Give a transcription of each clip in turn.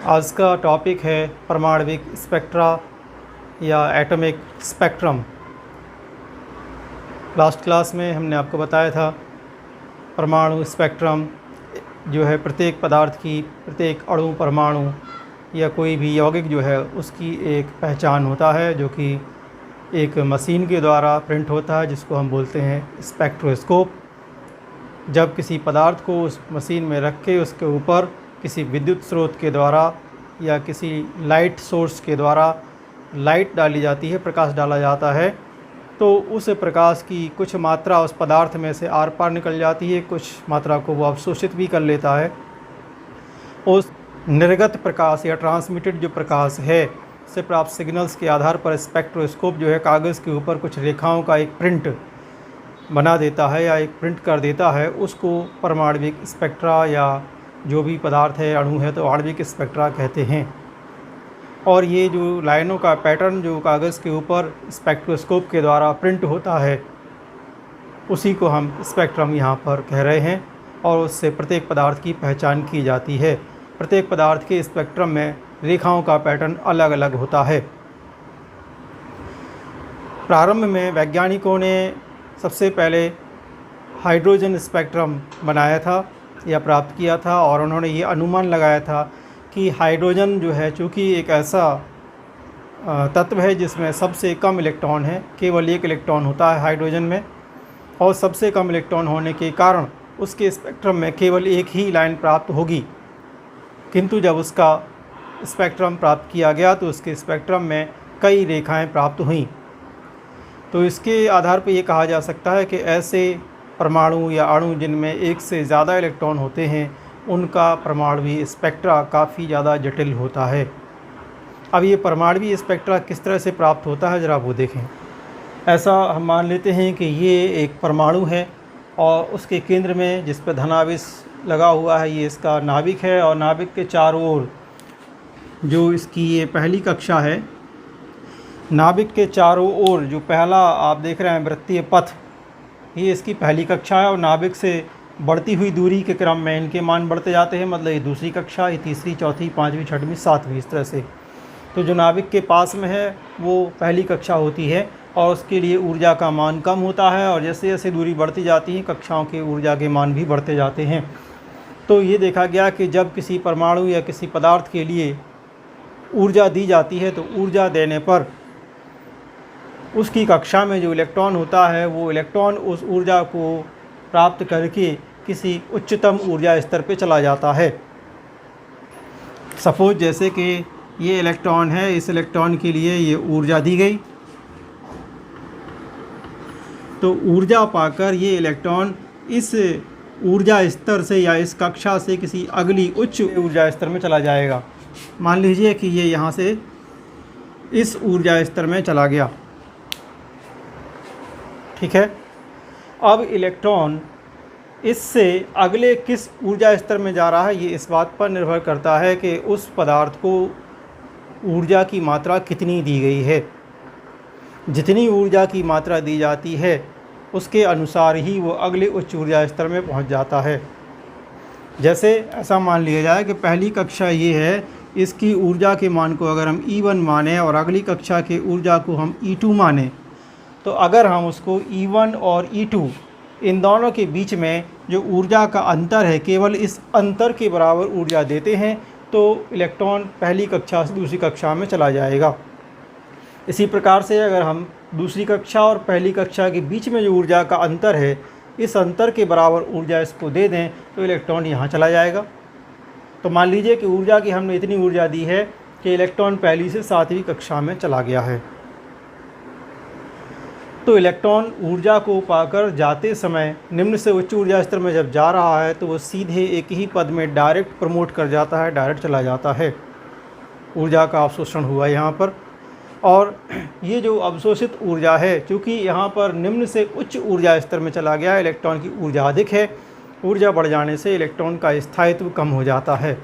आज का टॉपिक है परमाणविक स्पेक्ट्रा या एटॉमिक स्पेक्ट्रम। लास्ट क्लास में हमने आपको बताया था परमाणु स्पेक्ट्रम जो है प्रत्येक पदार्थ की, प्रत्येक अणु परमाणु या कोई भी यौगिक जो है उसकी एक पहचान होता है, जो कि एक मशीन के द्वारा प्रिंट होता है, जिसको हम बोलते हैं स्पेक्ट्रोस्कोप। जब किसी पदार्थ को उस मशीन में रख के उसके ऊपर किसी विद्युत स्रोत के द्वारा या किसी लाइट सोर्स के द्वारा लाइट डाली जाती है, प्रकाश डाला जाता है, तो उस प्रकाश की कुछ मात्रा उस पदार्थ में से आर पार निकल जाती है, कुछ मात्रा को वो अवशोषित भी कर लेता है। उस निर्गत प्रकाश या ट्रांसमिटेड जो प्रकाश है से प्राप्त सिग्नल्स के आधार पर स्पेक्ट्रोस्कोप जो है कागज़ के ऊपर कुछ रेखाओं का एक प्रिंट बना देता है या एक प्रिंट कर देता है। उसको परमाणविक स्पेक्ट्रा या जो भी पदार्थ है, अणु है, तो आणविक स्पेक्ट्रा कहते हैं। और ये जो लाइनों का पैटर्न जो कागज़ के ऊपर स्पेक्ट्रोस्कोप के द्वारा प्रिंट होता है, उसी को हम स्पेक्ट्रम यहाँ पर कह रहे हैं। और उससे प्रत्येक पदार्थ की पहचान की जाती है। प्रत्येक पदार्थ के स्पेक्ट्रम में रेखाओं का पैटर्न अलग अलग होता है। प्रारंभ में वैज्ञानिकों ने सबसे पहले हाइड्रोजन स्पेक्ट्रम बनाया था या प्राप्त किया था, और उन्होंने ये अनुमान लगाया था कि हाइड्रोजन जो है, चूँकि एक ऐसा तत्व है जिसमें सबसे कम इलेक्ट्रॉन है, केवल एक इलेक्ट्रॉन होता है हाइड्रोजन में, और सबसे कम इलेक्ट्रॉन होने के कारण उसके स्पेक्ट्रम में केवल एक ही लाइन प्राप्त होगी। किंतु जब उसका स्पेक्ट्रम प्राप्त किया गया तो उसके स्पेक्ट्रम में कई रेखाएं प्राप्त हुईं। तो इसके आधार पर ये कहा जा सकता है कि ऐसे परमाणु या अणु जिनमें एक से ज़्यादा इलेक्ट्रॉन होते हैं, उनका परमाणु स्पेक्ट्रा काफ़ी ज़्यादा जटिल होता है। अब ये परमाणु स्पेक्ट्रा किस तरह से प्राप्त होता है, ज़रा वो देखें। ऐसा हम मान लेते हैं कि ये एक परमाणु है और उसके केंद्र में जिस पर धनावेश लगा हुआ है, ये इसका नाभिक है, और नाभिक के चारों ओर जो इसकी ये पहली कक्षा है, नाभिक के चारों ओर जो पहला आप देख रहे हैं वृत्तीय पथ, ये इसकी पहली कक्षा है। और नाभिक से बढ़ती हुई दूरी के क्रम में इनके मान बढ़ते जाते हैं, मतलब ये दूसरी कक्षा, ये तीसरी, चौथी, पाँचवीं, छठवीं, सातवीं, इस तरह से। तो जो नाभिक के पास में है वो पहली कक्षा होती है, और उसके लिए ऊर्जा का मान कम होता है, और जैसे जैसे दूरी बढ़ती जाती है कक्षाओं के ऊर्जा के मान भी बढ़ते जाते हैं। तो ये देखा गया कि जब किसी परमाणु या किसी पदार्थ के लिए ऊर्जा दी जाती है, तो ऊर्जा देने पर उसकी कक्षा में जो इलेक्ट्रॉन होता है, वो इलेक्ट्रॉन उस ऊर्जा को प्राप्त करके किसी उच्चतम ऊर्जा स्तर पे चला जाता है। सपोज जैसे कि ये इलेक्ट्रॉन है, इस इलेक्ट्रॉन के लिए ये ऊर्जा दी गई, तो ऊर्जा पाकर ये इलेक्ट्रॉन इस ऊर्जा स्तर से या इस कक्षा से किसी अगली उच्च ऊर्जा स्तर में चला जाएगा। मान लीजिए कि ये यहाँ से इस ऊर्जा स्तर में चला गया, ठीक है। अब इलेक्ट्रॉन इससे अगले किस ऊर्जा स्तर में जा रहा है, ये इस बात पर निर्भर करता है कि उस पदार्थ को ऊर्जा की मात्रा कितनी दी गई है। जितनी ऊर्जा की मात्रा दी जाती है उसके अनुसार ही वो अगले उच्च ऊर्जा स्तर में पहुंच जाता है। जैसे ऐसा मान लिया जाए कि पहली कक्षा ये है, इसकी ऊर्जा के मान को अगर हम E1 माने और अगली कक्षा की ऊर्जा को हम E2 माने, तो अगर हम उसको E1 और E2 इन दोनों के बीच में जो ऊर्जा का अंतर है, केवल इस अंतर के बराबर ऊर्जा देते हैं, तो इलेक्ट्रॉन पहली कक्षा से दूसरी कक्षा में चला जाएगा। इसी प्रकार से अगर हम दूसरी कक्षा और पहली कक्षा के बीच में जो ऊर्जा का अंतर है, इस अंतर के बराबर ऊर्जा इसको दे दें, तो इलेक्ट्रॉन यहाँ चला जाएगा। तो मान लीजिए कि ऊर्जा की हमने इतनी ऊर्जा दी है कि इलेक्ट्रॉन पहली से सातवीं कक्षा में चला गया है। तो इलेक्ट्रॉन ऊर्जा को पाकर जाते समय निम्न से उच्च ऊर्जा स्तर में जब जा रहा है, तो वो सीधे एक ही पद में डायरेक्ट प्रमोट कर जाता है, डायरेक्ट चला जाता है। ऊर्जा का अवशोषण हुआ यहाँ पर। और ये जो अवशोषित ऊर्जा है, चूँकि यहाँ पर निम्न से उच्च ऊर्जा स्तर में चला गया है, इलेक्ट्रॉन की ऊर्जा अधिक है, ऊर्जा बढ़ जाने से इलेक्ट्रॉन का स्थायित्व कम हो जाता है।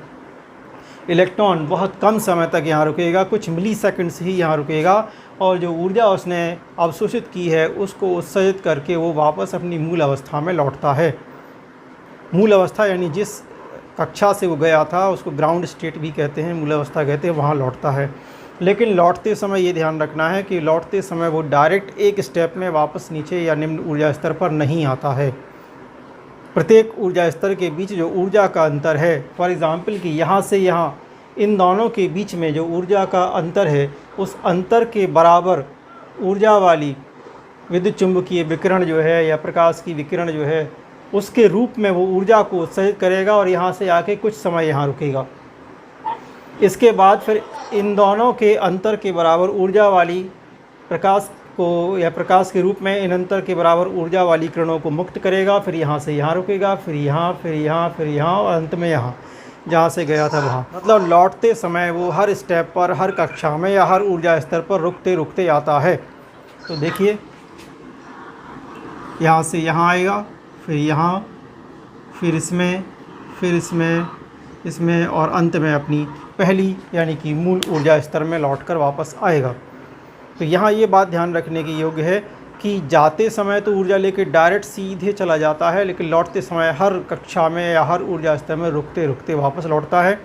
इलेक्ट्रॉन बहुत कम समय तक यहाँ रुकेगा, कुछ मिली सेकेंड्स ही यहाँ रुकेगा, और जो ऊर्जा उसने अवशोषित की है उसको उत्सर्जित करके वो वापस अपनी मूल अवस्था में लौटता है। मूल अवस्था यानी जिस कक्षा से वो गया था उसको ग्राउंड स्टेट भी कहते हैं, मूलावस्था कहते हैं, वहाँ लौटता है। लेकिन लौटते समय ये ध्यान रखना है कि लौटते समय वो डायरेक्ट एक स्टेप में वापस नीचे या निम्न ऊर्जा स्तर पर नहीं आता है। प्रत्येक ऊर्जा स्तर के बीच जो ऊर्जा का अंतर है, फॉर एग्ज़ाम्पल कि यहाँ से यहाँ, इन दोनों के बीच में जो ऊर्जा का अंतर है, उस अंतर के बराबर ऊर्जा वाली विद्युत चुंबकीय विकिरण जो है या प्रकाश की विकिरण जो है, उसके रूप में वो ऊर्जा को उत्सर्जित करेगा और यहाँ से आके कुछ समय यहाँ रुकेगा। इसके बाद फिर इन दोनों के अंतर के बराबर ऊर्जा वाली प्रकाश को या प्रकाश के रूप में इन अंतर के बराबर ऊर्जा वाली किरणों को मुक्त करेगा, फिर यहाँ से यहाँ रुकेगा, फिर यहाँ, फिर यहाँ, फिर यहाँ और अंत में यहाँ, जहाँ से गया था वहाँ। मतलब लौटते समय वो हर स्टेप पर, हर कक्षा में या हर ऊर्जा स्तर पर रुकते रुकते आता है। तो देखिए, यहाँ से यहाँ आएगा, फिर यहाँ, फिर इसमें, फिर इसमें और अंत में अपनी पहली यानी कि मूल ऊर्जा स्तर में लौटकर वापस आएगा। तो यहाँ ये बात ध्यान रखने की योग्य है कि जाते समय तो ऊर्जा लेके डायरेक्ट सीधे चला जाता है, लेकिन लौटते समय हर कक्षा में या हर ऊर्जा स्तर में रुकते रुकते वापस लौटता है।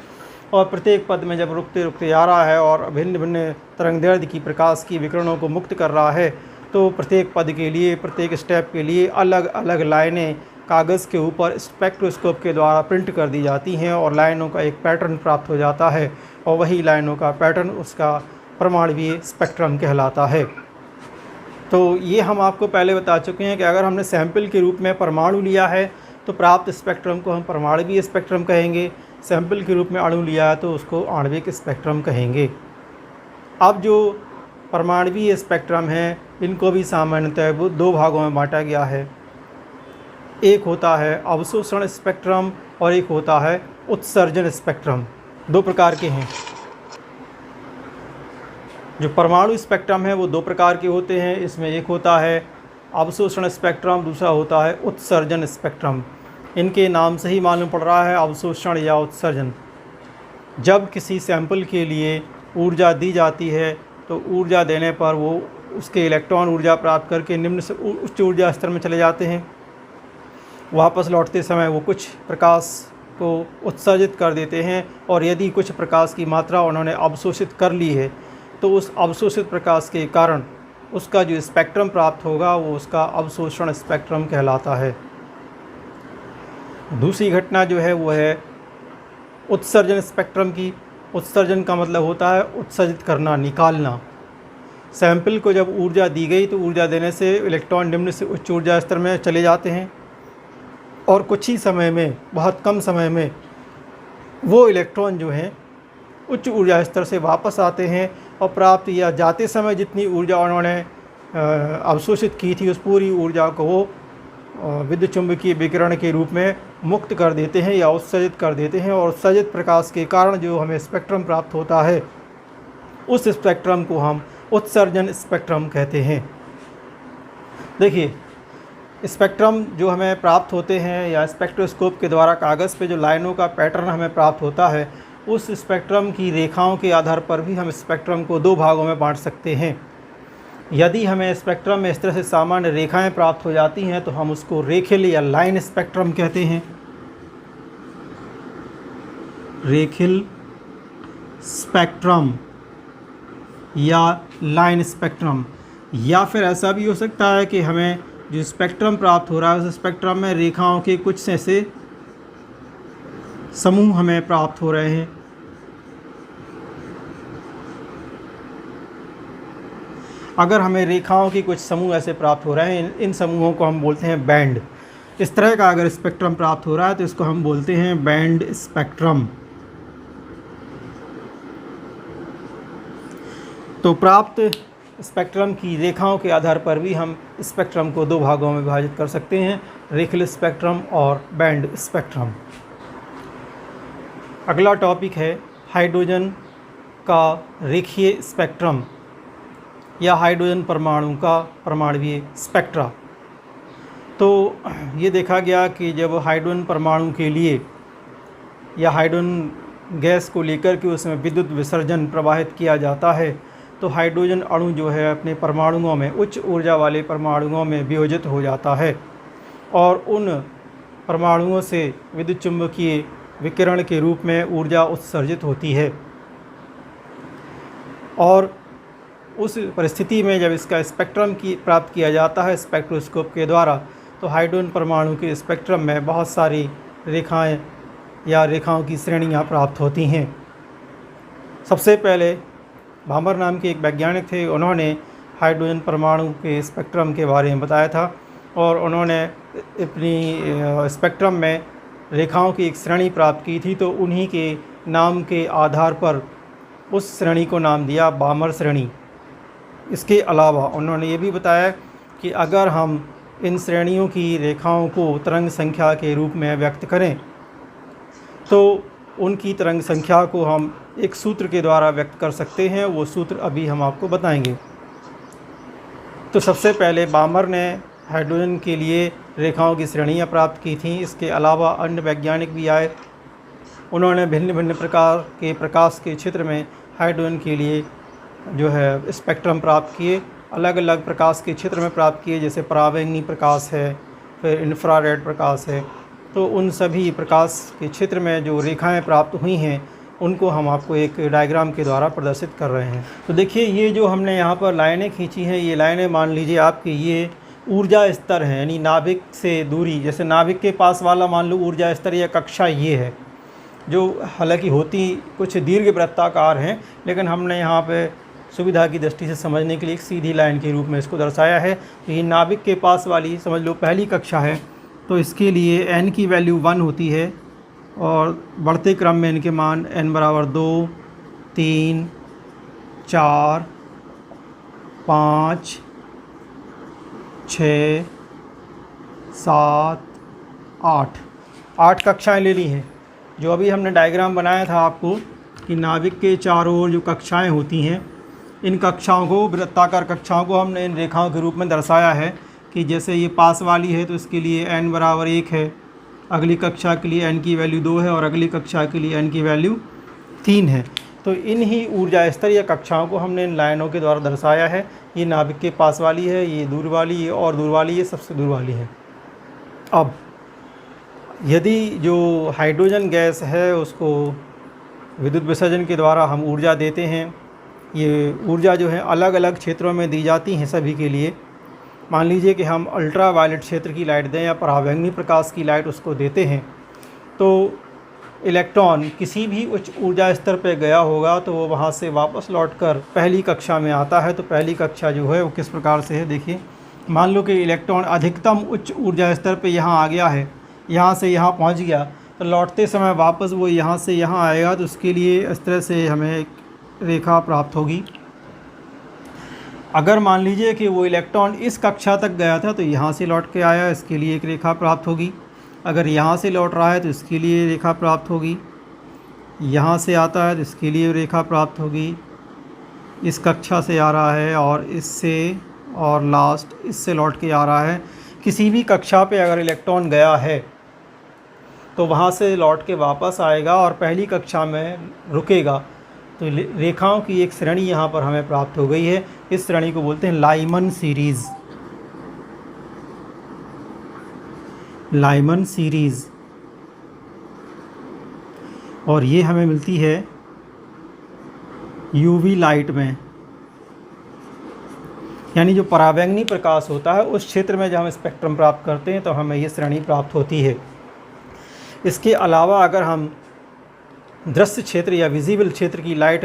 और प्रत्येक पद में जब रुकते रुकते आ रहा है और भिन्न भिन्न तरंगदैर्ध्य की प्रकाश की विकिरणों को मुक्त कर रहा है, तो प्रत्येक पद के लिए, प्रत्येक स्टेप के लिए अलग अलग लाइनें कागज़ के ऊपर स्पेक्ट्रोस्कोप के द्वारा प्रिंट कर दी जाती हैं और लाइनों का एक पैटर्न प्राप्त हो जाता है, और वही लाइनों का पैटर्न उसका परमाणुवीय स्पेक्ट्रम कहलाता है। तो ये हम आपको पहले बता चुके हैं कि अगर हमने सैंपल के रूप में परमाणु लिया है तो प्राप्त स्पेक्ट्रम को हम परमाणुवीय स्पेक्ट्रम कहेंगे, सैंपल के रूप में अणु लिया है तो उसको आणविक स्पेक्ट्रम कहेंगे। अब जो परमाणुवीय स्पेक्ट्रम है, इनको भी सामान्यतः वो दो भागों में बांटा गया है। एक होता है अवशोषण स्पेक्ट्रम और एक होता है उत्सर्जन स्पेक्ट्रम। दो प्रकार के हैं। जो परमाणु स्पेक्ट्रम है वो दो प्रकार के होते हैं। इसमें एक होता है अवशोषण स्पेक्ट्रम, दूसरा होता है उत्सर्जन स्पेक्ट्रम। इनके नाम से ही मालूम पड़ रहा है अवशोषण या उत्सर्जन। जब किसी सैंपल के लिए ऊर्जा दी जाती है तो ऊर्जा देने पर वो उसके इलेक्ट्रॉन ऊर्जा प्राप्त करके निम्न से उच्च ऊर्जा स्तर में चले जाते हैं। वापस लौटते समय वो कुछ प्रकाश को उत्सर्जित कर देते हैं, और यदि कुछ प्रकाश की मात्रा उन्होंने अवशोषित कर ली है तो उस अवशोषित प्रकाश के कारण उसका जो स्पेक्ट्रम प्राप्त होगा वो उसका अवशोषण स्पेक्ट्रम कहलाता है। दूसरी घटना जो है वो है उत्सर्जन स्पेक्ट्रम की। उत्सर्जन का मतलब होता है उत्सर्जित करना, निकालना। सैंपल को जब ऊर्जा दी गई तो ऊर्जा देने से इलेक्ट्रॉन निम्न से उच्च ऊर्जा स्तर में चले जाते हैं, और कुछ ही समय में, बहुत कम समय में वो इलेक्ट्रॉन जो हैं उच्च ऊर्जा स्तर से वापस आते हैं और प्राप्त या जाते समय जितनी ऊर्जा उन्होंने अवशोषित की थी उस पूरी ऊर्जा को वो विद्युत चुंबकीय विकिरण के रूप में मुक्त कर देते हैं या उत्सर्जित कर देते हैं। और उत्सर्जित प्रकाश के कारण जो हमें स्पेक्ट्रम प्राप्त होता है उस स्पेक्ट्रम को हम उत्सर्जन स्पेक्ट्रम कहते हैं। देखिए, स्पेक्ट्रम जो हमें प्राप्त होते हैं या स्पेक्ट्रोस्कोप के द्वारा कागज़ पे जो लाइनों का पैटर्न हमें प्राप्त होता है, उस स्पेक्ट्रम की रेखाओं के आधार पर भी हम स्पेक्ट्रम को दो भागों में बांट सकते हैं। यदि हमें स्पेक्ट्रम में इस तरह से सामान्य रेखाएं प्राप्त हो जाती हैं तो हम उसको रेखिल या लाइन स्पेक्ट्रम कहते हैं। रेखिल स्पेक्ट्रम या लाइन स्पेक्ट्रम। या फिर ऐसा भी हो सकता है कि हमें जो स्पेक्ट्रम प्राप्त हो रहा है उस स्पेक्ट्रम में रेखाओं के कुछ ऐसे समूह हमें प्राप्त हो रहे हैं। अगर हमें रेखाओं के कुछ समूह ऐसे प्राप्त हो रहे हैं, इन समूहों को हम बोलते हैं बैंड। इस तरह का अगर स्पेक्ट्रम प्राप्त हो रहा है तो इसको हम बोलते हैं बैंड स्पेक्ट्रम। तो प्राप्त स्पेक्ट्रम की रेखाओं के आधार पर भी हम स्पेक्ट्रम को दो भागों में विभाजित कर सकते हैं, रेखिल स्पेक्ट्रम और बैंड स्पेक्ट्रम। अगला टॉपिक है हाइड्रोजन का रेखीय स्पेक्ट्रम या हाइड्रोजन परमाणु का परमाणुवीय स्पेक्ट्रा। तो ये देखा गया कि जब हाइड्रोजन परमाणु के लिए या हाइड्रोजन गैस को लेकर के उसमें विद्युत विसर्जन प्रवाहित किया जाता है तो हाइड्रोजन अणु जो है अपने परमाणुओं में, उच्च ऊर्जा वाले परमाणुओं में वियोजित हो जाता है और उन परमाणुओं से विद्युत चुंबकीय विकिरण के रूप में ऊर्जा उत्सर्जित होती है। और उस परिस्थिति में जब इसका स्पेक्ट्रम की प्राप्त किया जाता है स्पेक्ट्रोस्कोप के द्वारा, तो हाइड्रोजन परमाणु के स्पेक्ट्रम में बहुत सारी रेखाएं या रेखाओं की श्रेणियां प्राप्त होती हैं। सबसे पहले बामर नाम के एक वैज्ञानिक थे, उन्होंने हाइड्रोजन परमाणु के स्पेक्ट्रम के बारे में बताया था और उन्होंने अपनी स्पेक्ट्रम में रेखाओं की एक श्रेणी प्राप्त की थी, तो उन्हीं के नाम के आधार पर उस श्रेणी को नाम दिया बामर श्रेणी। इसके अलावा उन्होंने ये भी बताया कि अगर हम इन श्रेणियों की रेखाओं को तरंग संख्या के रूप में व्यक्त करें तो उनकी तरंग संख्या को हम एक सूत्र के द्वारा व्यक्त कर सकते हैं। वो सूत्र अभी हम आपको बताएंगे। तो सबसे पहले बामर ने हाइड्रोजन के लिए रेखाओं की श्रेणियाँ प्राप्त की थीं। इसके अलावा अन्य वैज्ञानिक भी आए, उन्होंने भिन्न भिन्न प्रकार के प्रकाश के क्षेत्र में हाइड्रोजन के लिए जो है स्पेक्ट्रम प्राप्त किए, अलग अलग प्रकाश के क्षेत्र में प्राप्त किए, जैसे पराबैंगनी प्रकाश है, फिर इंफ्रारेड प्रकाश है। तो उन सभी प्रकाश के क्षेत्र में जो रेखाएं प्राप्त हुई हैं उनको हम आपको एक डायग्राम के द्वारा प्रदर्शित कर रहे हैं। तो देखिए, ये जो हमने यहाँ पर लाइनें खींची हैं, ये लाइनें मान लीजिए आपकी ये ऊर्जा स्तर हैं, यानी नाभिक से दूरी। जैसे नाभिक के पास वाला मान लो ऊर्जा स्तर या कक्षा ये है, जो हालांकि होती कुछ दीर्घ वृत्ताकार हैं, लेकिन हमने यहाँ पे सुविधा की दृष्टि से समझने के लिए एक सीधी लाइन के रूप में इसको दर्शाया है। तो ये नाभिक के पास वाली समझ लो पहली कक्षा है, तो इसके लिए n की वैल्यू 1 होती है और बढ़ते क्रम में इनके मान n बराबर 2, 3, 4, 5, 6, 7, 8 कक्षाएं ले ली हैं। जो अभी हमने डायग्राम बनाया था आपको कि नाभिक के चारों ओर जो कक्षाएं होती हैं, इन कक्षाओं को, वृत्ताकार कक्षाओं को हमने इन रेखाओं के रूप में दर्शाया है कि जैसे ये पास वाली है तो इसके लिए n बराबर 1 है, अगली कक्षा के लिए n की वैल्यू 2 है और अगली कक्षा के लिए n की वैल्यू 3 है। तो इन ही ऊर्जा स्तर या कक्षाओं को हमने इन लाइनों के द्वारा दर्शाया है। ये नाभिक के पास वाली है, ये दूर वाली, ये और दूर वाली, ये सबसे दूर वाली है। अब यदि जो हाइड्रोजन गैस है उसको विद्युत विसर्जन के द्वारा हम ऊर्जा देते हैं, ये ऊर्जा जो है अलग अलग क्षेत्रों में दी जाती हैं सभी के लिए। मान लीजिए कि हम अल्ट्रा वायलेट क्षेत्र की लाइट दें या पराबैंगनी प्रकाश की लाइट उसको देते हैं, तो इलेक्ट्रॉन किसी भी उच्च ऊर्जा स्तर पर गया होगा तो वो वहाँ से वापस लौटकर पहली कक्षा में आता है। तो पहली कक्षा जो है वो किस प्रकार से है, देखिए, मान लो कि इलेक्ट्रॉन अधिकतम उच्च ऊर्जा स्तर पे यहाँ आ गया है, यहाँ से यहाँ पहुँच गया, तो लौटते समय वापस वो यहाँ से यहाँ आएगा। तो उसके लिए इस तरह से हमें एक रेखा प्राप्त होगी। अगर मान लीजिए कि वो इलेक्ट्रॉन इस कक्षा तक गया था तो यहाँ से लौट के आया, इसके लिए एक रेखा प्राप्त होगी। अगर यहाँ से लौट रहा है तो इसके लिए रेखा प्राप्त होगी। यहाँ से आता है तो इसके लिए रेखा प्राप्त होगी। इस कक्षा से आ रहा है और इससे, और लास्ट इससे लौट के आ रहा है। किसी भी कक्षा पे अगर इलेक्ट्रॉन गया है तो वहाँ से लौट के वापस आएगा और पहली कक्षा में रुकेगा। तो रेखाओं की एक श्रेणी यहाँ पर हमें प्राप्त हो गई है। इस श्रेणी को बोलते हैं लाइमन सीरीज़। लाइमन सीरीज़, और ये हमें मिलती है यूवी लाइट में, यानी जो पराबैंगनी प्रकाश होता है उस क्षेत्र में जब हम स्पेक्ट्रम प्राप्त करते हैं तो हमें ये श्रेणी प्राप्त होती है। इसके अलावा अगर हम दृश्य क्षेत्र या विजिबल क्षेत्र की लाइट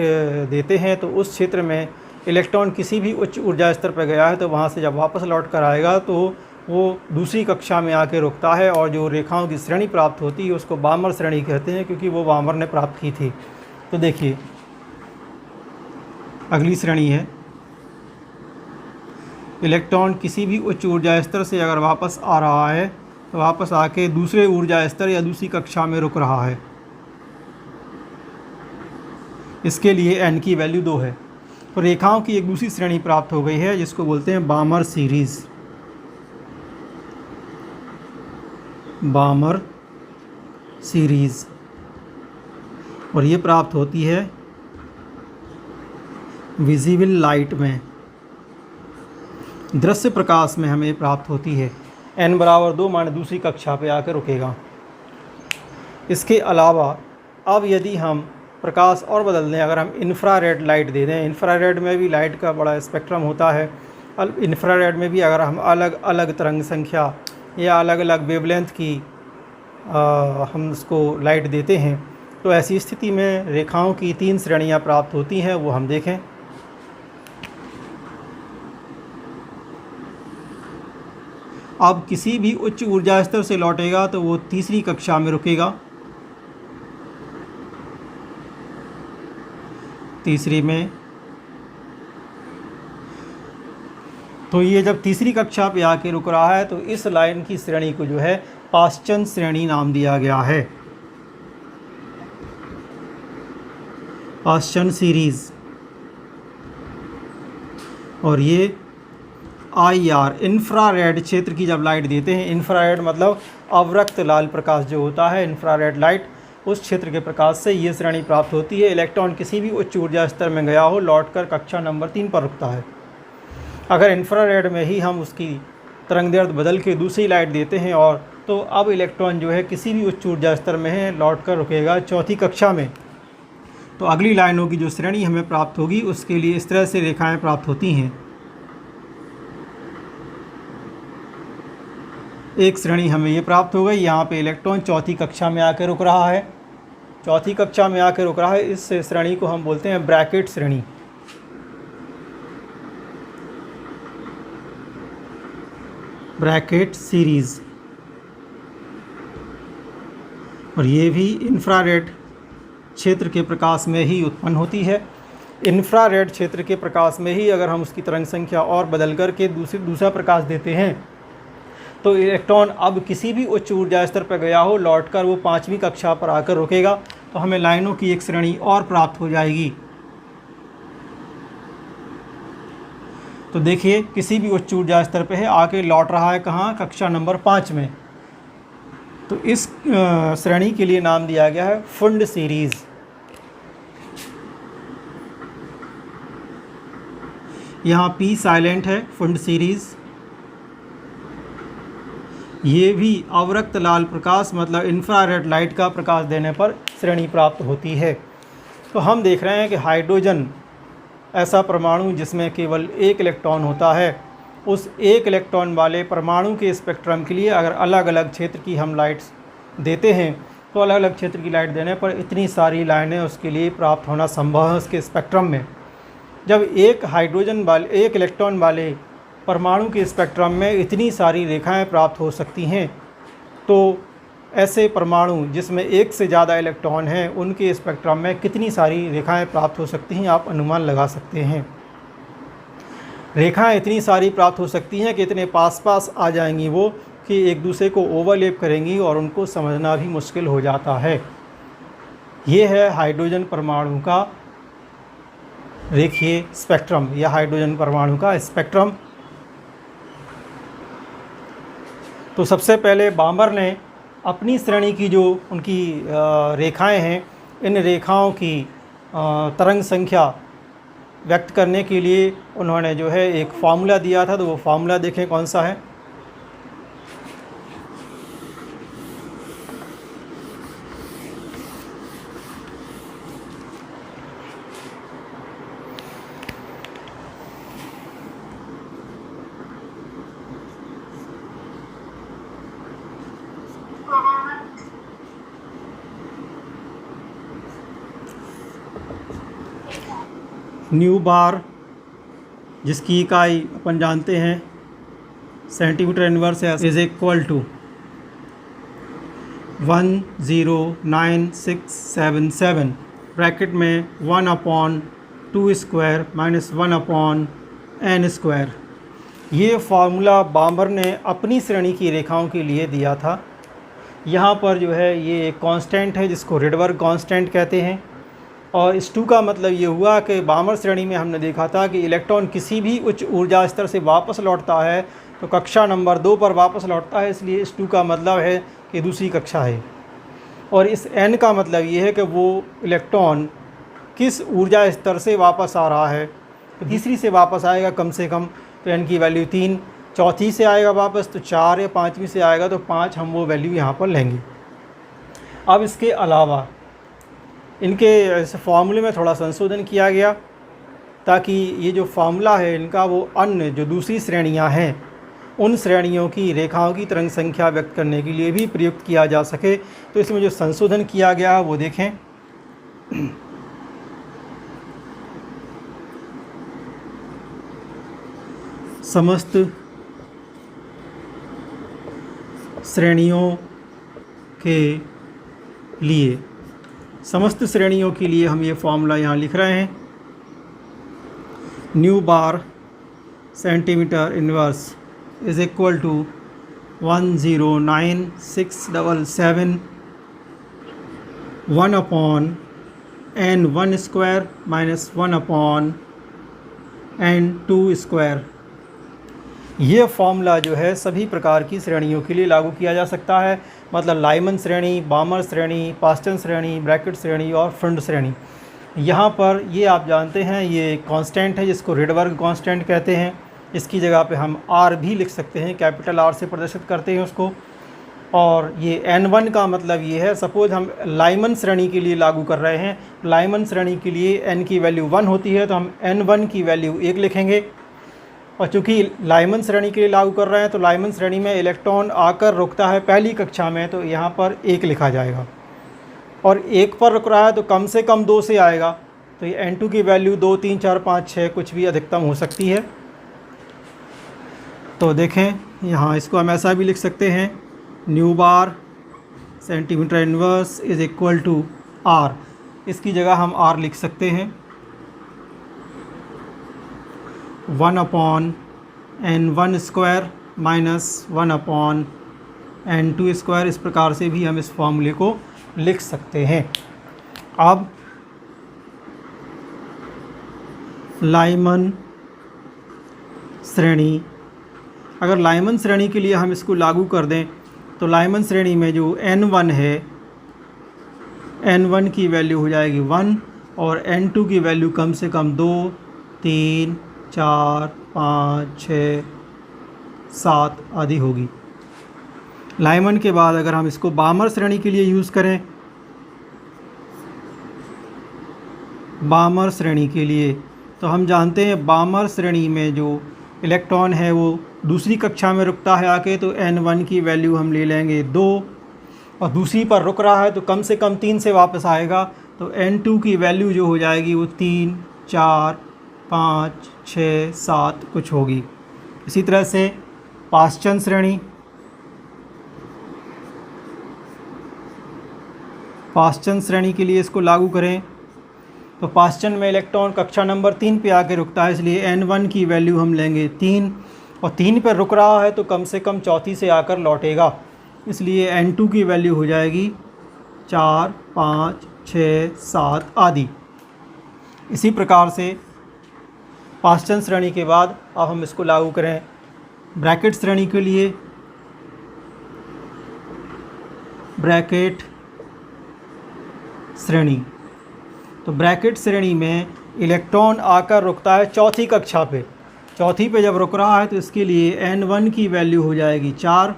देते हैं तो उस क्षेत्र में इलेक्ट्रॉन किसी भी उच्च ऊर्जा स्तर पर गया है तो वहाँ से जब वापस लौट कर आएगा तो वो दूसरी कक्षा में आके रुकता है और जो रेखाओं की श्रेणी प्राप्त होती है उसको बामर श्रेणी कहते हैं, क्योंकि वो बामर ने प्राप्त की थी। तो देखिए, अगली श्रेणी है, इलेक्ट्रॉन किसी भी उच्च ऊर्जा स्तर से अगर वापस आ रहा है तो वापस आके दूसरे ऊर्जा स्तर या दूसरी कक्षा में रुक रहा है। इसके लिए n की वैल्यू 2 है। तो रेखाओं की एक दूसरी श्रेणी प्राप्त हो गई है जिसको बोलते हैं बामर सीरीज़। बामर सीरीज़, और ये प्राप्त होती है विजिबल लाइट में, दृश्य प्रकाश में हमें प्राप्त होती है। n बराबर 2 माने दूसरी कक्षा पे आकर रुकेगा। इसके अलावा अब यदि हम प्रकाश और बदल दें, अगर हम इंफ्रारेड लाइट दे दें, इंफ्रारेड में भी लाइट का बड़ा स्पेक्ट्रम होता है। इंफ्रारेड में भी अगर हम अलग अलग तरंग संख्या या अलग अलग वेवलेंथ की हम उसको लाइट देते हैं, तो ऐसी स्थिति में रेखाओं की 3 श्रेणियां प्राप्त होती हैं। वो हम देखें। अब किसी भी उच्च ऊर्जा स्तर से लौटेगा तो वो तीसरी कक्षा में रुकेगा, तीसरी में। तो ये जब तीसरी कक्षा पे आके रुक रहा है तो इस लाइन की श्रेणी को जो है पाश्चन श्रेणी नाम दिया गया है, पाश्चन सीरीज़। और ये IR इंफ्रारेड क्षेत्र की जब लाइट देते हैं, इंफ्रारेड मतलब अवरक्त लाल प्रकाश जो होता है, इंफ्रारेड लाइट, उस क्षेत्र के प्रकाश से ये श्रेणी प्राप्त होती है। इलेक्ट्रॉन किसी भी उच्च ऊर्जा स्तर में गया हो, लौटकर कक्षा नंबर 3 पर रुकता है। अगर इंफ्रारेड में ही हम उसकी तरंगदैर्घ्य बदल के दूसरी लाइट देते हैं और तो अब इलेक्ट्रॉन जो है किसी भी उच्च ऊर्जा स्तर में है, लौटकर रुकेगा चौथी कक्षा में। तो अगली लाइनों की जो श्रेणी हमें प्राप्त होगी उसके लिए इस तरह से रेखाएं प्राप्त होती हैं। एक श्रेणी हमें ये प्राप्त हो गई, यहाँ पे इलेक्ट्रॉन चौथी कक्षा में आकर रुक रहा है, चौथी कक्षा में आकर रुक रहा है। इस श्रेणी को हम बोलते हैं ब्रैकेट श्रेणी। Bracket series. और ये भी इंफ्रारेड क्षेत्र के प्रकाश में ही उत्पन्न होती है। इंफ्रारेड क्षेत्र के प्रकाश में ही अगर हम उसकी तरंग संख्या और बदल करके दूसरा प्रकाश देते हैं तो इलेक्ट्रॉन अब किसी भी उच्च ऊर्जा स्तर पर गया हो, लौटकर वो 5वीं कक्षा पर आकर रुकेगा। तो हमें लाइनों की एक श्रेणी और प्राप्त हो जाएगी। तो देखिए किसी भी उच्च ऊर्जा स्तर पे है, आके लौट रहा है कहाँ, कक्षा नंबर 5 में। तो इस श्रेणी के लिए नाम दिया गया है फुंड सीरीज़। यहाँ P साइलेंट है, फुंड सीरीज़। ये भी अवरक्त लाल प्रकाश मतलब इंफ्रारेड लाइट का प्रकाश देने पर श्रेणी प्राप्त होती है। तो हम देख रहे हैं कि हाइड्रोजन ऐसा परमाणु जिसमें केवल एक इलेक्ट्रॉन होता है, उस एक इलेक्ट्रॉन वाले परमाणु के स्पेक्ट्रम के लिए अगर अलग अलग क्षेत्र की हम लाइट्स देते हैं तो अलग अलग क्षेत्र की लाइट देने पर इतनी सारी लाइनें उसके लिए प्राप्त होना संभव है उसके स्पेक्ट्रम में। जब एक एक इलेक्ट्रॉन वाले परमाणु के स्पेक्ट्रम में इतनी सारी रेखाएं प्राप्त हो सकती हैं, तो ऐसे परमाणु जिसमें एक से ज़्यादा इलेक्ट्रॉन हैं उनके स्पेक्ट्रम में कितनी सारी रेखाएं प्राप्त हो सकती हैं, आप अनुमान लगा सकते हैं। रेखाएं इतनी सारी प्राप्त हो सकती हैं कि इतने पास पास आ जाएंगी वो कि एक दूसरे को ओवरलैप करेंगी और उनको समझना भी मुश्किल हो जाता है। ये है हाइड्रोजन परमाणु का रेखीय स्पेक्ट्रम या हाइड्रोजन परमाणु का स्पेक्ट्रम। तो सबसे पहले बामर ने अपनी श्रेणी की जो उनकी रेखाएं हैं, इन रेखाओं की तरंग संख्या व्यक्त करने के लिए उन्होंने जो है एक फार्मूला दिया था। तो वो फार्मूला देखें कौन सा है। न्यू बार, जिसकी इकाई अपन जानते हैं सेंटीमीटर इनवर्स है, इज़ इक्वल टू 109,677 ब्रैकेट में 1/2 स्क्वायर माइनस 1/n स्क्वायर। ये फार्मूला बामर ने अपनी श्रेणी की रेखाओं के लिए दिया था। यहाँ पर जो है ये एक कांस्टेंट है जिसको रिडबर्ग कांस्टेंट कहते हैं। और इस 2 का मतलब ये हुआ कि बामर श्रेणी में हमने देखा था कि इलेक्ट्रॉन किसी भी उच्च ऊर्जा स्तर से वापस लौटता है तो कक्षा नंबर 2 पर वापस लौटता है, इसलिए इस 2 का मतलब है कि दूसरी कक्षा है। और इस n का मतलब ये है कि वो इलेक्ट्रॉन किस ऊर्जा स्तर से वापस आ रहा है। तो तीसरी से वापस आएगा कम से कम, तो n की वैल्यू 3, चौथी से आएगा वापस तो 4 या 5वीं से आएगा तो 5, हम वो वैल्यू यहाँ पर लेंगे। अब इसके अलावा इनके इस फार्मूले में थोड़ा संशोधन किया गया ताकि ये जो फार्मूला है इनका वो अन्य जो दूसरी श्रेणियां हैं उन श्रेणियों की रेखाओं की तरंग संख्या व्यक्त करने के लिए भी प्रयुक्त किया जा सके। तो इसमें जो संशोधन किया गया है वो देखें। समस्त श्रेणियों के लिए, समस्त श्रेणियों के लिए हम ये फॉर्मूला यहाँ लिख रहे हैं। Nu bar centimetre inverse is equal to 109,677 1 upon n1 square minus 1 upon n2 square. ये फॉर्मूला जो है सभी प्रकार की श्रेणियों के लिए लागू किया जा सकता है, मतलब लाइमन श्रेणी, बामर श्रेणी, पास्टन श्रेणी, ब्रैकेट श्रेणी और फुंड श्रेणी। यहाँ पर ये आप जानते हैं ये कांस्टेंट है जिसको रिडबर्ग कांस्टेंट कहते हैं। इसकी जगह पे हम R भी लिख सकते हैं, कैपिटल R से प्रदर्शित करते हैं उसको। और ये n1 का मतलब ये है, सपोज़ हम लाइमन श्रेणी के लिए लागू कर रहे हैं। लाइमन श्रेणी के लिए n की वैल्यू 1 होती है तो हम n1 की वैल्यू 1 लिखेंगे। और चूँकि लाइमन श्रेणी के लिए लागू कर रहे हैं तो लाइमन श्रेणी में इलेक्ट्रॉन आकर रुकता है पहली कक्षा में, तो यहाँ पर 1 लिखा जाएगा। और 1 पर रुक रहा है तो कम से कम 2 से आएगा, तो ये n2 की वैल्यू 2, 3, 4, 5, 6 कुछ भी अधिकतम हो सकती है। तो देखें यहाँ इसको हम ऐसा भी लिख सकते हैं, nu bar centimetre inverse is equal to R। इसकी जगह हम R लिख सकते हैं 1 upon n1 square minus 1 upon n2 square. इस प्रकार से भी हम इस फॉर्मूले को लिख सकते हैं। अब लाइमन श्रेणी, अगर लाइमन श्रेणी के लिए हम इसको लागू कर दें तो लाइमन श्रेणी में जो n1 है, n1 की वैल्यू हो जाएगी 1 और n2 की वैल्यू कम से कम 2, 3, 4, 5, 6, 7 आदि होगी। लाइमन के बाद अगर हम इसको बामर श्रेणी के लिए यूज़ करें, बामर श्रेणी के लिए तो हम जानते हैं बामर श्रेणी में जो इलेक्ट्रॉन है वो दूसरी कक्षा में रुकता है आके, तो n1 की वैल्यू हम ले लेंगे 2 और दूसरी पर रुक रहा है तो कम से कम 3 से वापस आएगा, तो n2 की वैल्यू जो हो जाएगी वो 3, 4, 5, 6, 7 कुछ होगी। इसी तरह से पास्टन श्रेणी, पास्टन श्रेणी के लिए इसको लागू करें तो पास्टन में इलेक्ट्रॉन कक्षा नंबर 3 पे आके रुकता है, इसलिए n1 की वैल्यू हम लेंगे 3 और 3 पर रुक रहा है तो कम से कम चौथी से आकर लौटेगा, इसलिए n2 की वैल्यू हो जाएगी 4, 5, 6, 7 आदि। इसी प्रकार से पास्टन श्रेणी के बाद अब हम इसको लागू करें ब्रैकेट श्रेणी के लिए। ब्रैकेट श्रेणी, तो ब्रैकेट श्रेणी में इलेक्ट्रॉन आकर रुकता है चौथी कक्षा पे। चौथी पे जब रुक रहा है तो इसके लिए n1 की वैल्यू हो जाएगी 4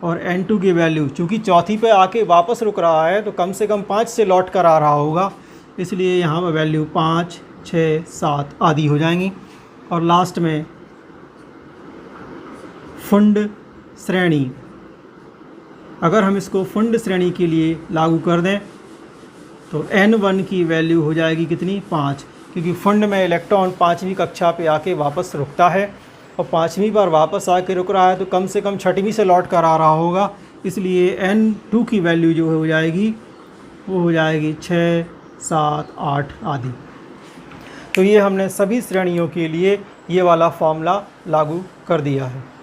और n2 की वैल्यू, चूँकि चौथी पे आके वापस रुक रहा है तो कम से कम 5 से लौट कर आ रहा होगा, इसलिए यहाँ पर वैल्यू 5, 6, 7 आदि हो जाएंगी। और लास्ट में फुंड श्रेणी, अगर हम इसको फुंड श्रेणी के लिए लागू कर दें तो n1 की वैल्यू हो जाएगी कितनी, 5, क्योंकि फुंड में इलेक्ट्रॉन 5वीं कक्षा पे आके वापस रुकता है और 5वीं पर वापस आके रुक रहा है तो कम से कम 6वीं से लौट कर आ रहा होगा, इसलिए n2 की वैल्यू जो हो जाएगी वो हो जाएगी 6, 7, 8 आदि। तो ये हमने सभी श्रेणियों के लिए ये वाला फॉर्मूला लागू कर दिया है।